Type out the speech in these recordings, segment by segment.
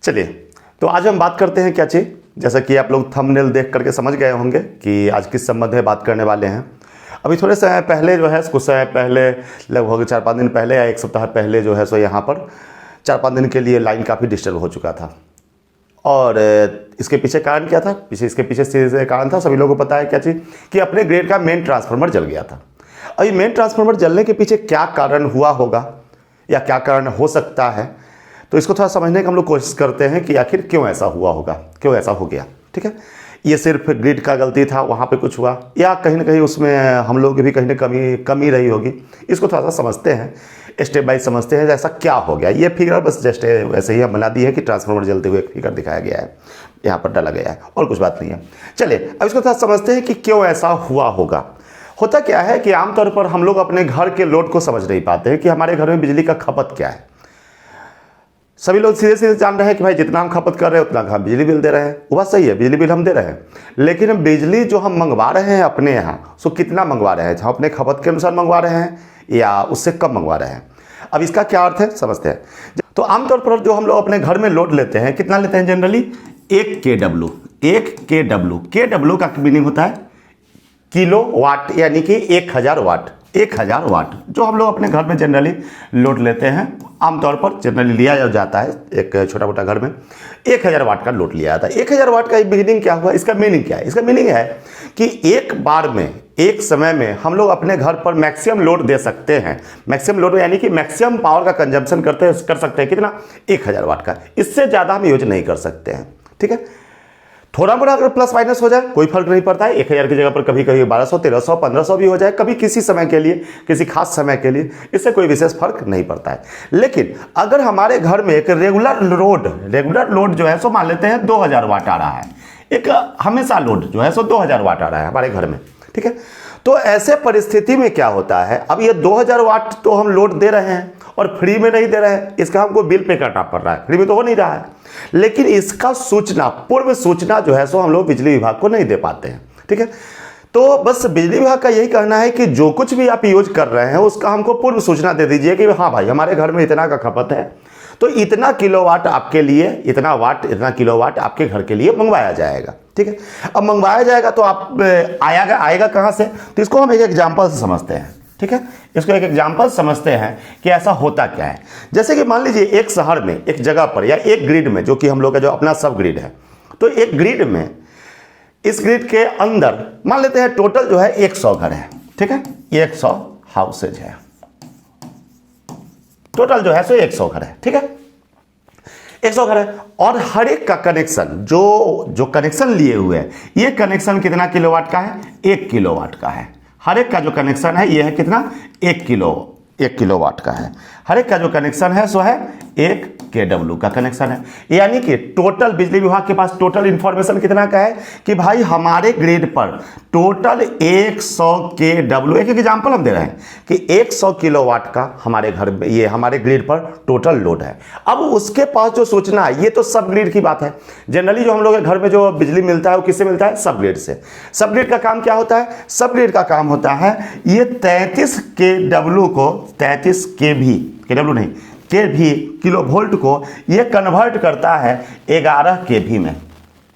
चलिए, तो आज हम बात करते हैं क्या चीज़, जैसा कि आप लोग थंबनेल देख करके समझ गए होंगे कि आज किस संबंध में बात करने वाले हैं। अभी थोड़े समय पहले जो है, कुछ समय पहले, लगभग 4-5 दिन पहले या 1 सप्ताह पहले जो है सो यहाँ पर 4-5 दिन के लिए लाइन काफ़ी डिस्टर्ब हो चुका था। और इसके पीछे कारण क्या था? इसके पीछे सीधे कारण था, सभी लोगों को पता है क्या चीज़, कि अपने ग्रेड का मेन ट्रांसफार्मर जल गया था। अभी मेन ट्रांसफार्मर जलने के पीछे क्या कारण हुआ होगा या क्या कारण हो सकता है, तो इसको थोड़ा समझने की हम लोग कोशिश करते हैं कि आखिर क्यों ऐसा हुआ होगा, क्यों ऐसा हो गया। ठीक है, ये सिर्फ ग्रिड का गलती था, वहाँ पे कुछ हुआ, या कहीं ना कहीं उसमें हम लोग की भी कहीं ना कमी रही होगी। इसको थोड़ा सा समझते हैं, स्टेप बाय समझते हैं ऐसा क्या हो गया। ये फिगर बस जस्ट वैसे ही हम बना दी है कि ट्रांसफार्मर जलते हुए एक फिगर दिखाया गया है, यहाँ पर डाला गया है, और कुछ बात नहीं है। चलिए अब इसको थोड़ा समझते हैं कि क्यों ऐसा हुआ होगा। होता क्या है कि आमतौर पर हम लोग अपने घर के लोड को समझ नहीं पाते हैं कि हमारे घर में बिजली का खपत क्या है। सभी लोग सीधे सीधे जान रहे हैं कि भाई जितना हम खपत कर रहे हैं उतना हम बिजली बिल दे रहे हैं, वो बात सही है, बिजली बिल हम दे रहे हैं, लेकिन बिजली जो हम मंगवा रहे हैं अपने यहाँ, सो कितना मंगवा रहे हैं? हम अपने खपत के अनुसार मंगवा रहे हैं या उससे कम मंगवा रहे हैं? अब इसका क्या अर्थ है समझते हैं। तो आमतौर पर जो हम लोग अपने घर में लोड लेते हैं, कितना लेते हैं जनरली? 1 kW। kW का मीनिंग होता है किलो वाट, यानी कि 1000 वाट। 1000 वाट जो हम लोग अपने घर में जनरली लोड लेते हैं, आमतौर पर जनरली लिया जाता है एक छोटा मोटा घर में 1000 वाट का लोड लिया जाता है। 1000 वाट का मीनिंग क्या हुआ? इसका मीनिंग क्या है? इसका मीनिंग है कि एक बार में, एक समय में हम लोग अपने घर पर मैक्सिमम लोड दे सकते हैं। मैक्सिमम लोड यानी कि मैक्सिमम पावर का कंजम्पशन कर सकते हैं। कितना? 1000 वाट का। इससे ज़्यादा हम यूज नहीं कर सकते हैं। ठीक है, थोड़ा मोड़ा अगर प्लस माइनस हो जाए कोई फर्क नहीं पड़ता है। 1000 की जगह पर कभी कभी 1200, 1300, 1500 भी हो जाए, कभी किसी समय के लिए, किसी खास समय के लिए, इससे कोई विशेष फर्क नहीं पड़ता है। लेकिन अगर हमारे घर में एक रेगुलर लोड जो है सो मान लेते हैं 2000 वाट आ रहा है, एक हमेशा लोड जो है सो 2000 वाट आ रहा है हमारे घर में। ठीक है, तो ऐसे परिस्थिति में क्या होता है, अब ये 2000 वाट तो हम लोड दे रहे हैं और फ्री में नहीं दे रहे हैं, इसका हमको बिल पे करना पड़ रहा है, फ्री में तो हो नहीं रहा है, लेकिन इसका सूचना, पूर्व सूचना जो है सो हम लोग बिजली विभाग को नहीं दे पाते हैं। ठीक है, तो बस बिजली विभाग का यही कहना है कि जो कुछ भी आप यूज कर रहे हैं उसका हमको पूर्व सूचना दे दीजिए कि हाँ भाई हमारे घर में इतना का खपत है, तो इतना किलोवाट आपके लिए, इतना किलोवाट आपके घर के लिए मंगवाया जाएगा। ठीक है, अब मंगवाया जाएगा तो आप आएगा कहाँ से? तो इसको हम एक एग्जाम्पल से समझते हैं। ठीक है, इसको एक एग्जाम्पल समझते हैं कि ऐसा होता क्या है। जैसे कि मान लीजिए एक शहर में, एक जगह पर, या एक ग्रिड में, जो कि हम लोग का जो अपना सब ग्रिड है, तो एक ग्रिड में, इस ग्रिड के अंदर मान लेते हैं टोटल जो है 100 घर है। ठीक है, 100 हाउसेज है, टोटल जो है सो 100 घर है। ठीक है, 100 घर है, और हर एक का कनेक्शन, जो कनेक्शन लिए हुए हैं, ये कनेक्शन कितना किलोवाट का है? 1 किलोवाट का है। हर एक का जो कनेक्शन है ये है कितना? 1 किलोवाट का है। हर एक का जो कनेक्शन है सो है 1 kW का कनेक्शन है। यानी कि टोटल बिजली विभाग के पास टोटल इंफॉर्मेशन कितना का है कि भाई हमारे ग्रिड पर टोटल 100 kW, एक एग्जांपल हम दे रहे हैं कि 100 किलोवाट का हमारे घर में, ये हमारे ग्रिड पर टोटल लोड है। अब उसके पास जो सूचना है, ये तो सब ग्रिड की बात है। जनरली जो हम लोग के घर में जो बिजली मिलता है वो किससे मिलता है? सब ग्रिड से। सब ग्रिड का काम क्या होता है? सब ग्रिड का काम होता है ये 33 kW को, 33 kW नहीं, किलो वोल्ट को ये कन्वर्ट करता है 11 kV में।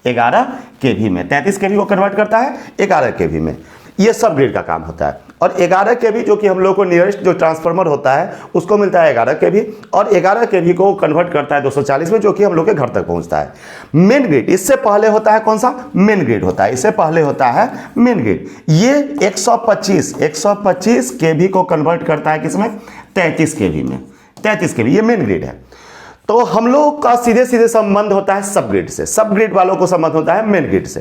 11 kV में 33 kV को कन्वर्ट करता है 11 kV में। ये सब ग्रिड का काम होता है। और 11 kV जो कि हम लोग को नियरेस्ट जो ट्रांसफार्मर होता है उसको मिलता है 11 kV, और 11 kV को कन्वर्ट करता है 240 में, जो कि हम लोग के घर तक पहुंचता है। मेन ग्रिड इससे पहले होता है कौन सा? मेन ग्रिड होता है, इससे पहले होता है मेन ग्रिड। ये 125 kV को कन्वर्ट करता है किसमें? 33 kV में। 33 kV ये मेन ग्रिड है। तो हम लोग का सीधे सीधे संबंध होता है सब ग्रिड से, सब ग्रिड वालों को संबंध होता है मेन ग्रिड से।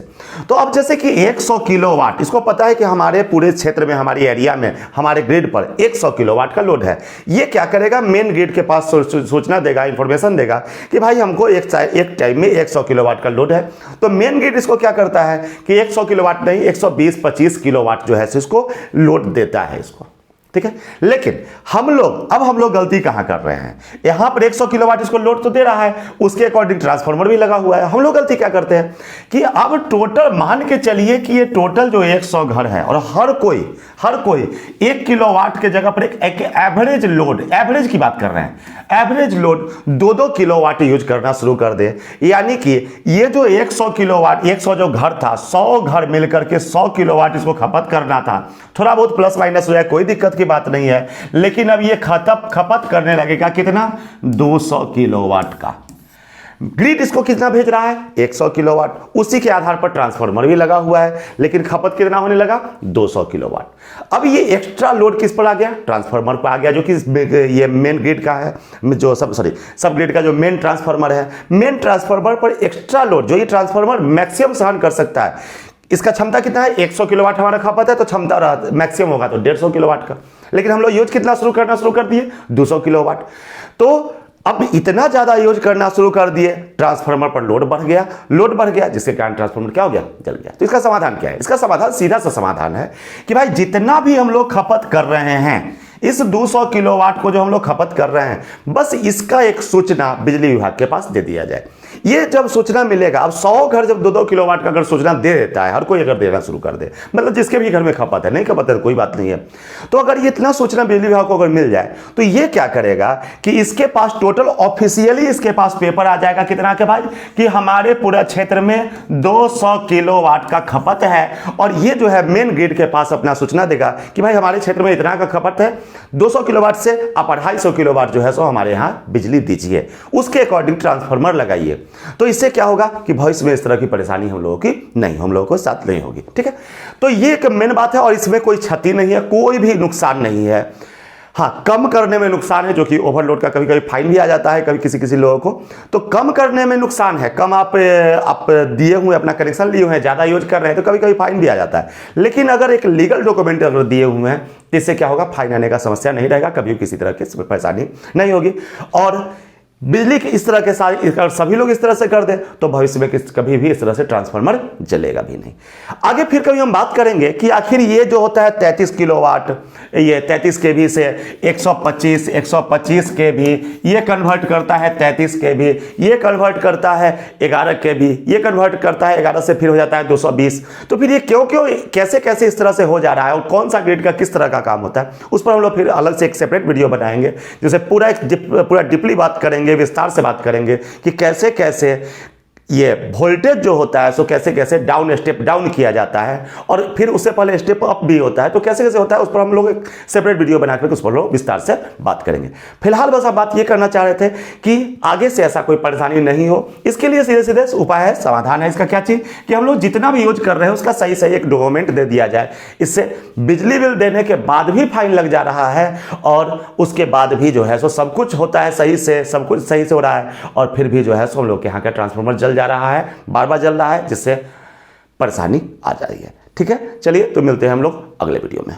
तो अब जैसे कि 100 किलोवाट, इसको पता है कि हमारे पूरे क्षेत्र में, हमारे एरिया में, हमारे ग्रिड पर 100 किलोवाट का लोड है। ये क्या करेगा? मेन ग्रिड के पास सूचना देगा, इंफॉर्मेशन देगा कि भाई हमको एक टाइम में 100 किलोवाट का लोड है। तो मेन ग्रिड इसको क्या करता है कि 100 किलोवाट नहीं, 120-25 किलोवाट जो है इसको लोड देता है इसको। ठीक है। लेकिन हम लोग गलती कहां कर रहे हैं, यहां पर 100 किलोवाट इसको लोड तो दे रहा है, उसके अकॉर्डिंग ट्रांसफार्मर भी लगा हुआ है। हम लोग गलती क्या करते हैं कि अब टोटल मान के चलिए कि ये टोटल जो 100 घर है और हर कोई 1 किलोवाट के जगह पर एक एवरेज लोड, एवरेज की बात कर रहे हैं, एवरेज लोड 2-2 किलोवाट यूज करना शुरू कर दे। यानी कि ये जो 100 किलोवाट, 100 जो घर था, 100 घर मिलकर के 100 किलोवाट इसको खपत करना था। थोड़ा बहुत प्लस माइनस हो जाए, कोई दिक्कत की बात नहीं है, लेकिन अब ये खपत करने लगेगा कितना, 200 किलोवाट का। ग्रिड इसको कितना भेज रहा है, 100 किलोवाट, उसी के आधार पर ट्रांसफार्मर भी लगा हुआ है, लेकिन खपत कितना होने लगा, 200 किलोवाट। अब ये एक्स्ट्रा लोड किस पर आ गया, ट्रांसफार्मर पर आ गया, जो कि ये मेन ग्रिड का है, जो सब ग्रिड का जो मेन ट्रांसफार्मर है, मेन ट्रांसफार्मर पर एक्स्ट्रा लोड जो ये ट्रांसफार्मर मैक्सिमम सहन कर सकता है। इसका क्षमता कितना है, 100 किलोवाट हमारा खपत है, तो क्षमता मैक्सिमम होगा तो 150 किलोवाट का, लेकिन हम लोग यूज कितना करना शुरू कर दिए, 200 किलोवाट। तो अब इतना ज्यादा यूज करना शुरू कर दिए, ट्रांसफार्मर पर लोड बढ़ गया, जिसके कारण ट्रांसफार्मर क्या हो गया, जल गया। तो इसका समाधान क्या है, इसका समाधान सीधा सा समाधान है कि भाई जितना भी हम लोग खपत कर रहे हैं, इस 200 किलोवाट को जो हम लोग खपत कर रहे हैं, बस इसका एक सूचना बिजली विभाग के पास दे दिया जाए। ये जब सूचना मिलेगा, अब 100 घर जब 2-2 किलोवाट का अगर सूचना दे देता है, हर कोई अगर देना शुरू कर दे, मतलब जिसके भी घर में खपत है, नहीं खपत है तो कोई बात नहीं है, तो अगर ये इतना सूचना बिजली विभाग को अगर मिल जाए, तो ये क्या करेगा कि इसके पास टोटल ऑफिशियली इसके पास पेपर आ जाएगा कितना के भाई, कि हमारे पूरा क्षेत्र में 200 किलोवाट का खपत है, और ये जो है मेन ग्रिड के पास अपना सूचना देगा कि भाई हमारे क्षेत्र में इतना का खपत है, 200 किलोवाट से आप 250 किलोवाट जो है सो हमारे यहाँ बिजली दीजिए, उसके अकॉर्डिंग ट्रांसफार्मर लगाइए। तो इससे क्या होगा कि भविष्य में इस तरह की परेशानी हम लोगों को साथ नहीं होगी, ठीक है। तो ये एक मेन बात है, और इसमें कोई क्षति नहीं है, कोई भी नुकसान नहीं है। हाँ, कम करने में नुकसान है, जो कि ओवरलोड का कभी कभी फाइन भी आ जाता है कभी किसी लोगों को, तो कम करने में नुकसान है। कम आप दिए हुए अपना कनेक्शन लिए हुए हैं, ज़्यादा यूज कर रहे हैं, तो कभी कभी फाइन भी आ जाता है। लेकिन अगर एक लीगल डॉक्यूमेंट अगर दिए हुए हैं, तो इससे क्या होगा, फाइन आने का समस्या नहीं रहेगा, कभी किसी तरह की परेशानी नहीं होगी। और बिजली की इस तरह के सारे सभी लोग इस तरह से कर दें, तो भविष्य में कभी भी इस तरह से ट्रांसफार्मर जलेगा भी नहीं। आगे फिर कभी हम बात करेंगे कि आखिर ये जो होता है 33 किलोवाट, ये 33 केवी से 125 केवी, ये कन्वर्ट करता है 33 केवी, ये कन्वर्ट करता है 11 केवी, ये कन्वर्ट करता है 11 से फिर हो जाता है 220। तो फिर ये क्यों कैसे इस तरह से हो जा रहा है, और कौन सा ग्रिड का किस तरह का काम होता है, उस पर हम लोग फिर अलग से एक सेपरेट वीडियो बनाएंगे, जिसे पूरा डीपली बात करेंगे, विस्तार से बात करेंगे कि कैसे कैसे ये वोल्टेज जो होता है सो कैसे कैसे स्टेप डाउन किया जाता है, और फिर उससे पहले स्टेप अप भी होता है, तो कैसे कैसे होता है उस पर हम लोग एक सेपरेट वीडियो बनाकर उस पर लोग विस्तार से बात करेंगे। फिलहाल बस आप बात ये करना चाह रहे थे कि आगे से ऐसा कोई परेशानी नहीं हो, इसके लिए सीधे सीधे उपाय है, समाधान है इसका। क्या चीज कि हम लोग जितना भी यूज कर रहे हैं उसका सही सही एक डॉक्यूमेंट दे दिया जाए। इससे बिजली बिल देने के बाद भी फाइन लग जा रहा है, और उसके बाद भी जो है सो सब कुछ होता है सही से, सब कुछ सही से हो रहा है, और फिर भी जो है सो हम लोग के यहाँ का ट्रांसफार्मर जल जा रहा है, बार बार जल रहा है, जिससे परेशानी आ जा रही है। ठीक है, चलिए तो मिलते हैं हम लोग अगले वीडियो में।